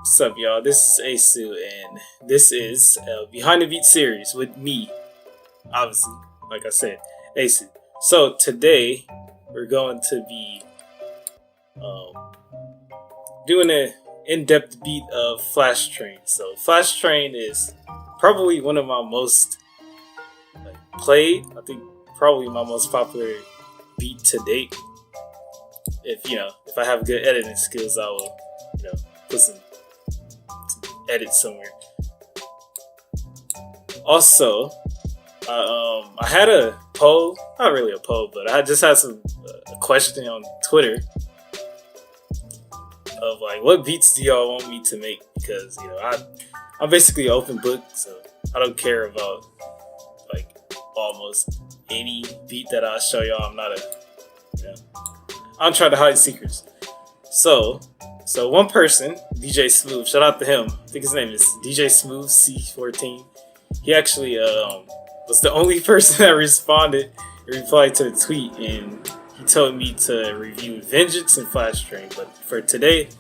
What's up, y'all? This is Aisu, and this is a Behind the Beat series with me, obviously, like I said, Aisu. So today, we're going to be doing an in-depth beat of Flash Train. So Flash Train is probably one of my most played, I think probably my most popular beat to date. If I have good editing skills, I will, put some edit somewhere. Also, I had a poll, not really a poll, but I just had a question on Twitter of what beats do y'all want me to make? Because I'm basically an open book, so I don't care about almost any beat that I show y'all. I'm trying to hide secrets. So one person, DJ Smooth, shout out to him. I think his name is DJ Smooth C14. He actually was the only person that replied to the tweet, and he told me to review Vengeance and Flash Train. But for today,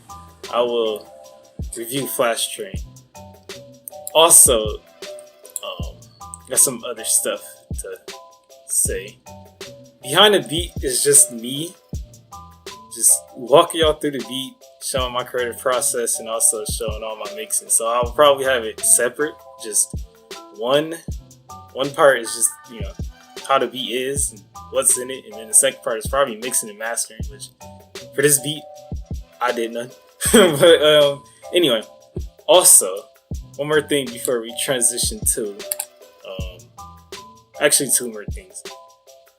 I will review Flash Train. Also, got some other stuff to say. Behind the Beat is just me, just walking y'all through the beat, showing my creative process, and also showing all my mixing. So I'll probably have it separate. Just one part is just how the beat is and what's in it, and then the second part is probably mixing and mastering, which for this beat I did none. But anyway, also one more thing before we transition to actually two more things.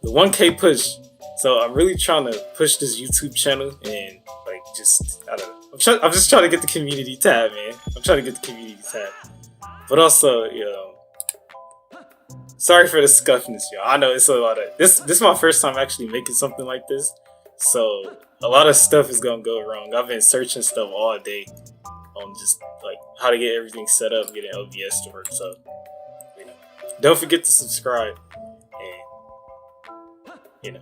The 1K push. So I'm really trying to push this YouTube channel, and I don't know. I'm just trying to get the community tab, man. I'm trying to get the community tab. But also, sorry for the scuffness, y'all. I know it's a lot of this is my first time actually making something like this, so a lot of stuff is gonna go wrong. I've been searching stuff all day on just how to get everything set up, getting OBS to work. So don't forget to subscribe, and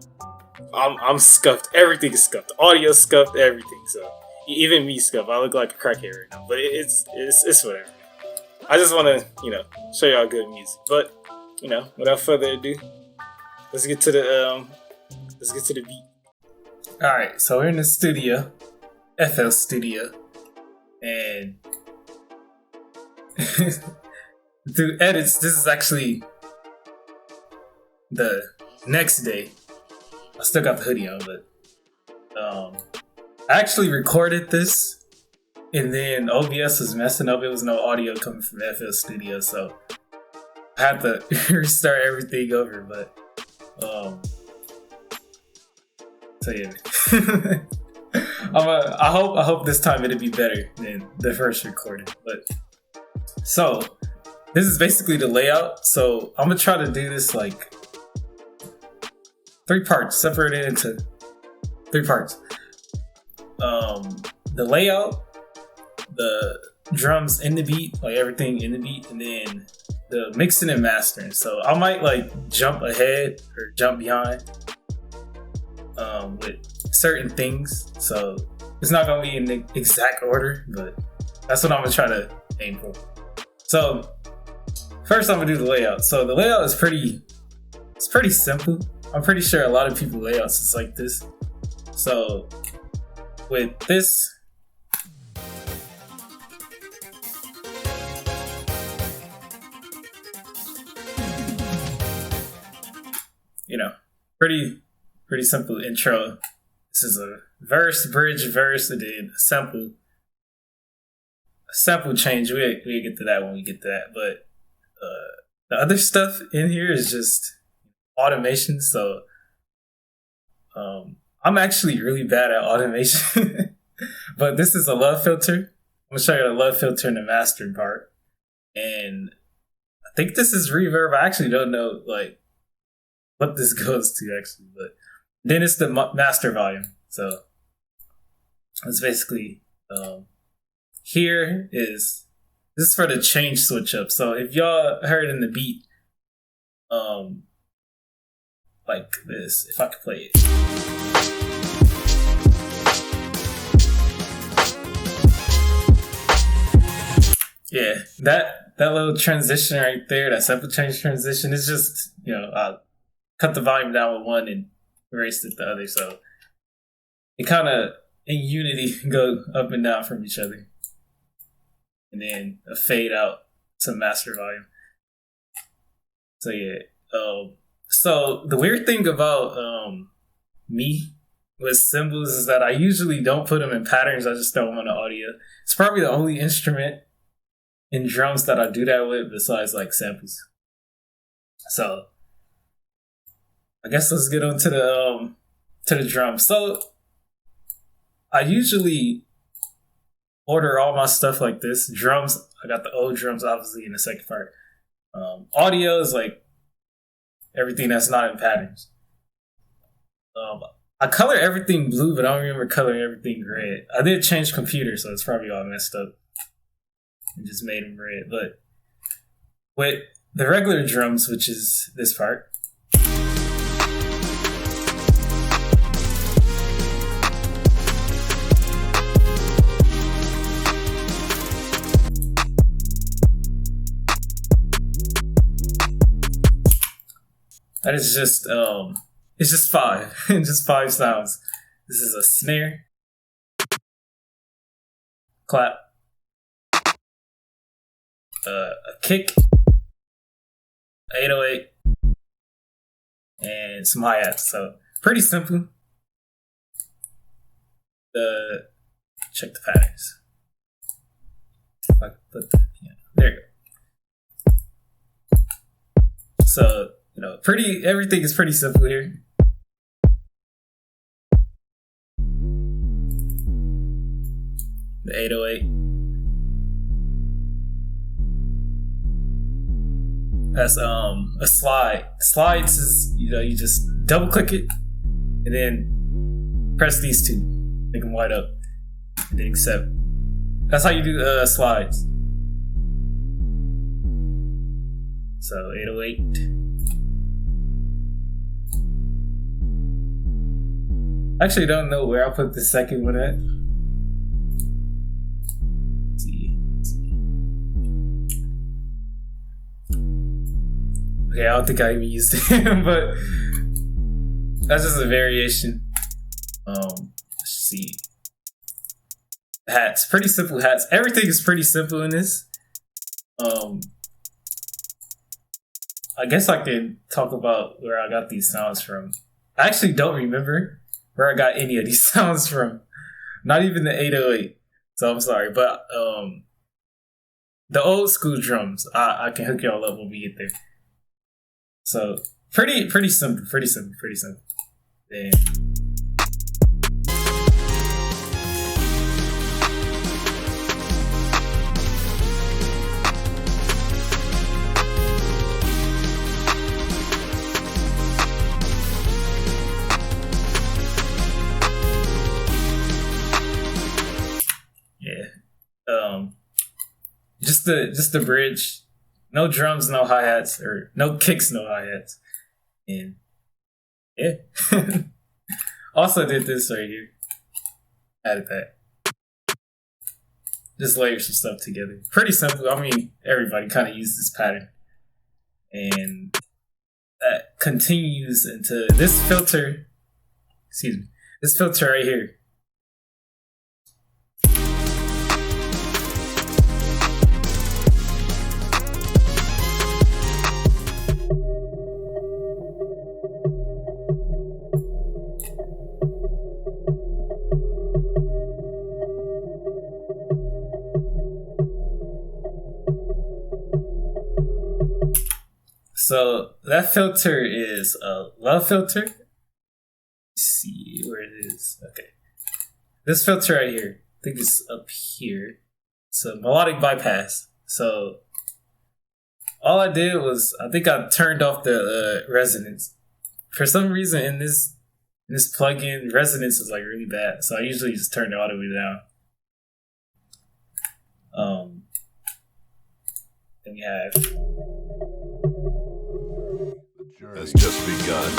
I'm scuffed. Everything is scuffed. Audio scuffed. Everything. So even me scuffed. I look like a crackhead right now, but it's whatever. I just want to show y'all good music. But without further ado, let's get to the beat. All right, so we're in the studio, FL Studio, and through edits, this is actually the next day. I still got the hoodie on, but I actually recorded this, and then OBS was messing up. It was no audio coming from FL Studio, so I had to restart everything over. But so yeah, I hope this time it'll be better than the first recording. But so this is basically the layout. So I'm gonna try to do this 3 parts, separated into 3 parts. The layout, the drums in the beat, everything in the beat, and then the mixing and mastering. So I might jump ahead or jump behind with certain things. So it's not gonna be in the exact order, but that's what I'm gonna try to aim for. So first I'm gonna do the layout. So the layout is pretty simple. I'm pretty sure a lot of people layouts is like this. So with this, pretty simple intro. This is a verse, bridge, verse, and then a sample change. We'll get to that when we get to that. But the other stuff in here is just automation. So I'm actually really bad at automation. But this is a love filter. I'm gonna show you the love filter in the mastering part. And I think this is reverb. I actually don't know what this goes to actually, but then it's the master volume. So it's basically this is for the change switch up. So if y'all heard in the beat like this, if I could play it. Yeah, that little transition right there, that sample change transition, is just, cut the volume down with one and erase it the other. So it kind of, in unity, go up and down from each other. And then a fade out to master volume. So yeah. So the weird thing about me with cymbals is that I usually don't put them in patterns. I just throw them on the audio. It's probably the only instrument in drums that I do that with besides like samples. So I guess let's get on to the drums. So I usually order all my stuff like this. Drums, I got the old drums obviously in the second part. Audio is like everything that's not in patterns. I color everything blue, but I don't remember coloring everything red. I did change computer, so it's probably all messed up. And just made them red. But with the regular drums, which is this part, that is just it's just 5. Just 5 sounds. This is a snare, clap, a kick, 808, and some hi-hats. So pretty simple. Check the patterns. If I put there you go. So everything is pretty simple here. The 808. That's a slide. Slides is, you just double click it and then press these two, make them light up, and then accept. That's how you do slides. So 808. I actually don't know where I'll put the second one at. Let's see. Okay, I don't think I even used it, but that's just a variation. Let's see. Hats, pretty simple hats. Everything is pretty simple in this. I guess I could talk about where I got these sounds from. I actually don't remember where I got any of these sounds from. Not even the 808. So I'm sorry. But the old school drums, I can hook y'all up when we get there. So pretty simple. And just the bridge, no drums, no hi-hats, or no kicks, no hi-hats, and yeah. Also did this right here, added that, just layer some stuff together. Pretty simple. I mean, everybody kind of used this pattern, and that continues into this filter. Excuse me, this filter right here. So that filter is a love filter. Let's see where it is. Okay. This filter right here, I think it's up here. It's a melodic bypass. So all I did was, I think I turned off the resonance. For some reason in this plugin, resonance is like really bad. So I usually just turn it all the way down. Then we have has just begun.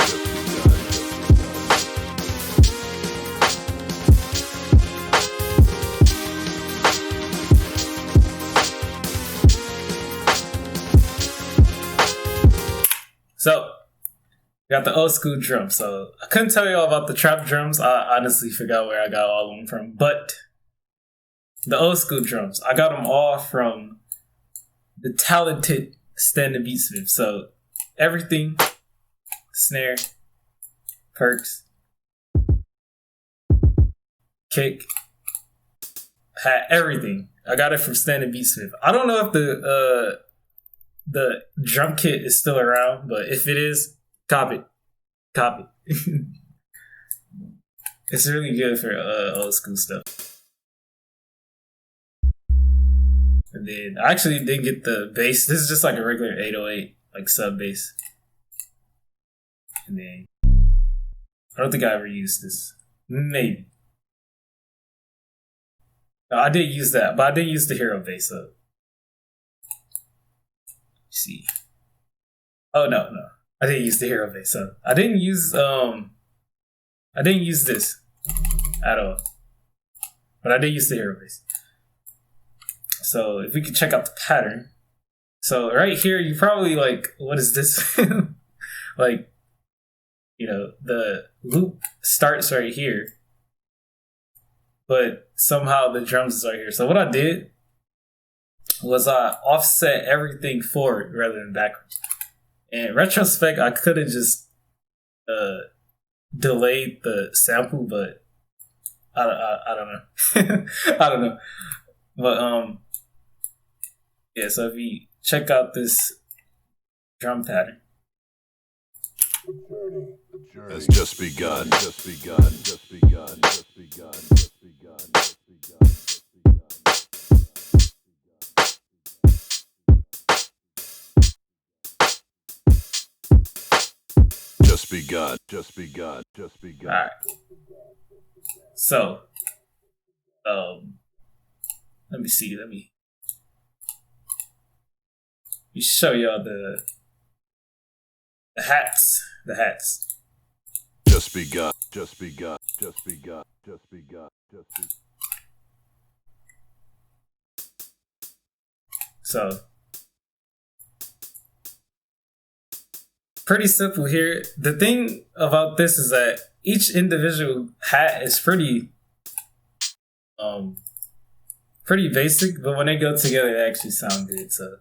So got the old school drum. So I couldn't tell you all about the trap drums. I honestly forgot where I got all of them from. But the old school drums, I got them all from the talented Stand and Beatsmith. So everything, snare, perks, kick, hat, everything. I got it from Stand and Beatsmith. I don't know if the drum kit is still around, but if it is, cop it. It's really good for old school stuff. And then I actually didn't get the bass. This is just like a regular 808, like sub bass. And then I don't think I ever used this. Maybe. No, I did use that, but I didn't use the hero bass up. See. Oh no. I didn't use the hero bass up. I didn't use this at all. But I did use the hero bass. So if we could check out the pattern. So right here, you probably like, what is this? Like, you know, the loop starts right here, but somehow the drums is right here. So what I did was I offset everything forward rather than backwards. In retrospect, I could have just delayed the sample, but I don't know. I don't know. But yeah, so if you check out this drum pattern. Has just begun. Just begun. Just begun. Just begun. Just begun. Just begun. Just begun. Just begun. Just begun. All right. So, let me see. Let me show y'all the hats. The hats. Just begun. Just begun. Just begun. Just begun. Just begun. So, pretty simple here. The thing about this is that each individual hat is pretty basic, but when they go together, they actually sound good. So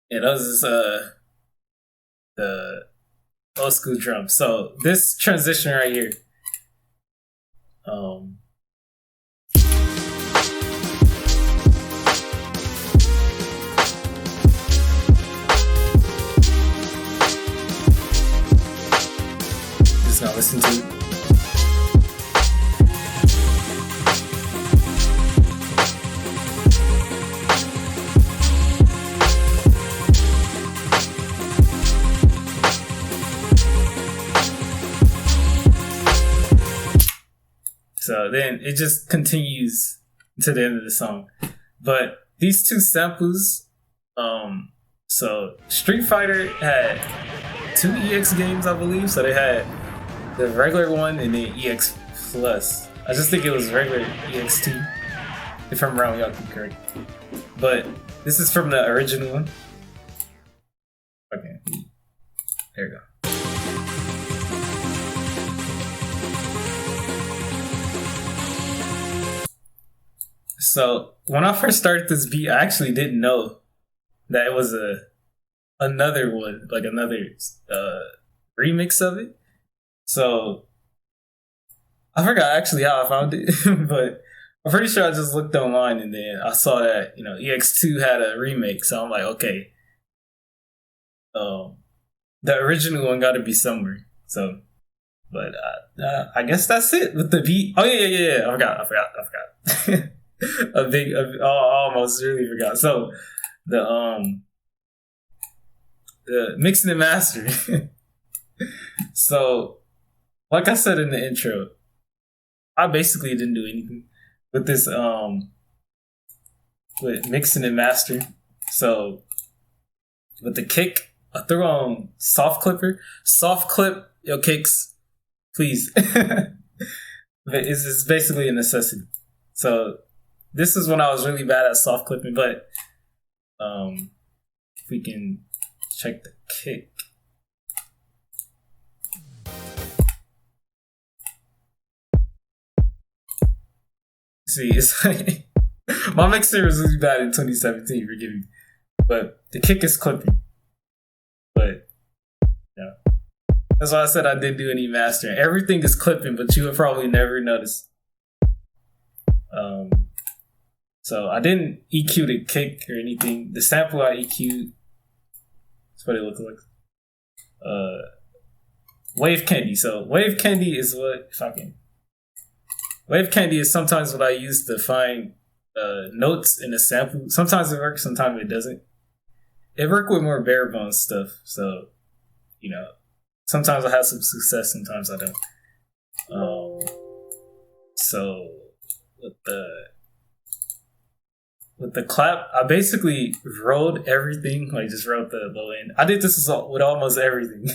yeah, those is the old school drum. So this transition right here, just gonna listen to it. So then it just continues to the end of the song. But these two samples, so Street Fighter had 2 EX games, I believe. So they had the regular one and then EX Plus. I just think it was regular EX2. If I'm wrong, y'all can correct. But this is from the original one. Okay, there we go. So when I first started this beat, I actually didn't know that it was another one, like another remix of it. So I forgot actually how I found it, but I'm pretty sure I just looked online and then I saw that, you know, EX2 had a remake. So I'm like, okay, the original one got to be somewhere. So, but I guess that's it with the beat. Oh yeah. I forgot. I almost really forgot. So the mixing and mastering. So like I said in the intro, I basically didn't do anything with this with mixing and mastering. So with the kick, I threw on soft clipper. Soft clip your kicks, please. It's basically a necessity. So this is when I was really bad at soft clipping, but if we can check the kick. See, it's like my mixer was really bad in 2017, forgive me. But the kick is clipping. But yeah. That's why I said I didn't do any mastering. Everything is clipping, but you would probably never notice. So I didn't EQ the kick or anything. The sample I EQ'd, that's what it looked like. Wave candy. So wave candy is what wave candy is sometimes what I use to find notes in a sample. Sometimes it works, sometimes it doesn't. It works with more bare bones stuff. So, you know, sometimes I have some success, sometimes I don't. So with the clap, I basically rolled everything, like just wrote the low end. I did this with almost everything.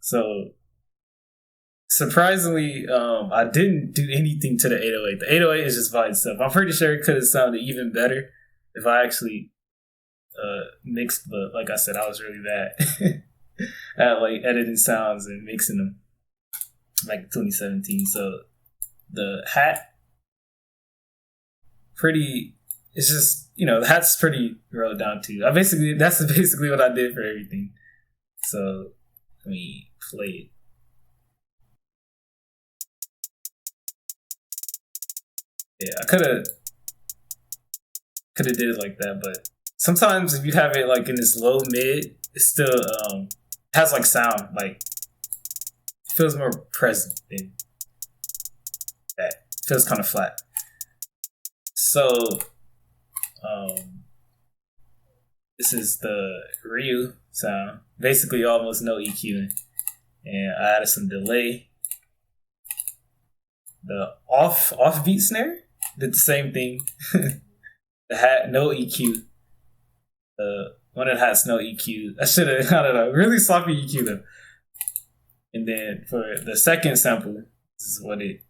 So surprisingly, I didn't do anything to the 808. The 808 is just by itself. I'm pretty sure it could have sounded even better if I actually mixed, but like I said, I was really bad at like editing sounds and mixing them like 2017. So the hat, it's just, you know, the hat's pretty rolled down too. That's basically what I did for everything. So let me play it. Yeah, I could have did it like that, but sometimes if you have it like in this low mid, it still has like sound, like it feels more present than that. It feels kind of flat. So this is the Ryu sound, basically almost no EQing, and I added some delay. The offbeat snare did the same thing. The hat, no EQ. One that has no EQ. I should have, I don't know, really sloppy EQ though. And then for the second sample, this is what it.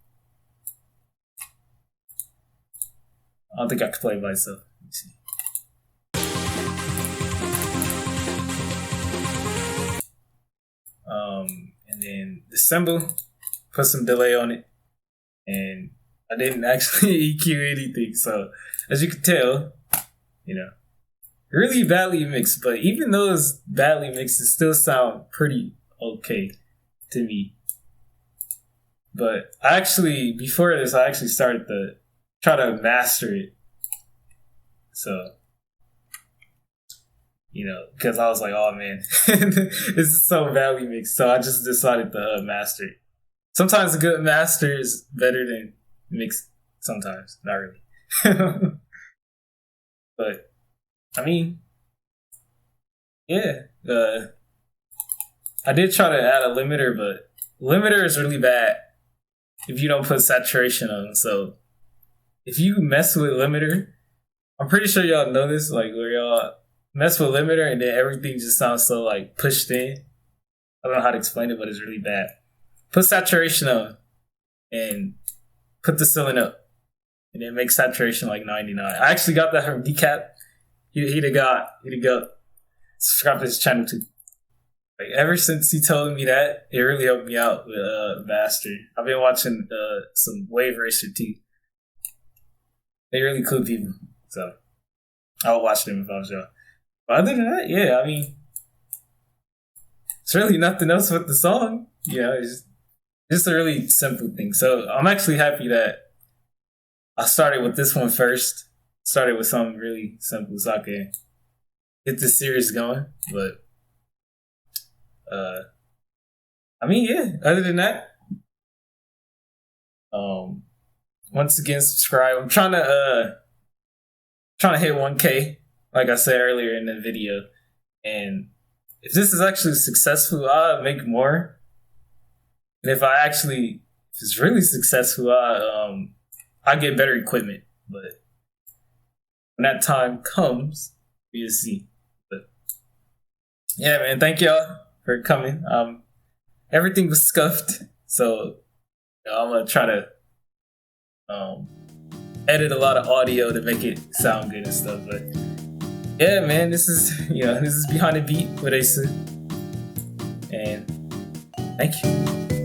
I don't think I could play it by itself. Let me see. And then the cymbal, put some delay on it, and I didn't actually EQ anything. So as you can tell, you know, really badly mixed. But even those badly mixed, it still sound pretty okay to me. But before this, I actually started to try to master it. So, you know, because I was like, oh man, this is so badly mixed. So I just decided to master it. Sometimes a good master is better than mixed. Sometimes, not really. But, I mean, yeah. I did try to add a limiter, but limiter is really bad if you don't put saturation on. So if you mess with limiter, I'm pretty sure y'all know this, like where y'all mess with limiter and then everything just sounds so like pushed in. I don't know how to explain it, but it's really bad. Put saturation on and put the ceiling up, and then make saturation like 99. I actually got that from Decap. He the god. Subscribe to his channel too. Like ever since he told me that, it really helped me out with master. I've been watching some RetroAisu too. They're really cool people, so I'll watch them if I was y'all. But other than that, yeah, I mean, it's really nothing else with the song. You know, it's just a really simple thing. So I'm actually happy that I started with this one first. Started with something really simple so I can get this series going. But I mean, yeah, other than that, once again, subscribe. I'm trying to hit 1K, like I said earlier in the video. And if this is actually successful, I'll make more. And if it's really successful, I get better equipment. But when that time comes, we'll see. But Yeah, man. Thank y'all for coming. Everything was scuffed, so I'm gonna try to um edit a lot of audio to make it sound good and stuff. But yeah, man, this is this is Behind the Beat with Aisu, and thank you.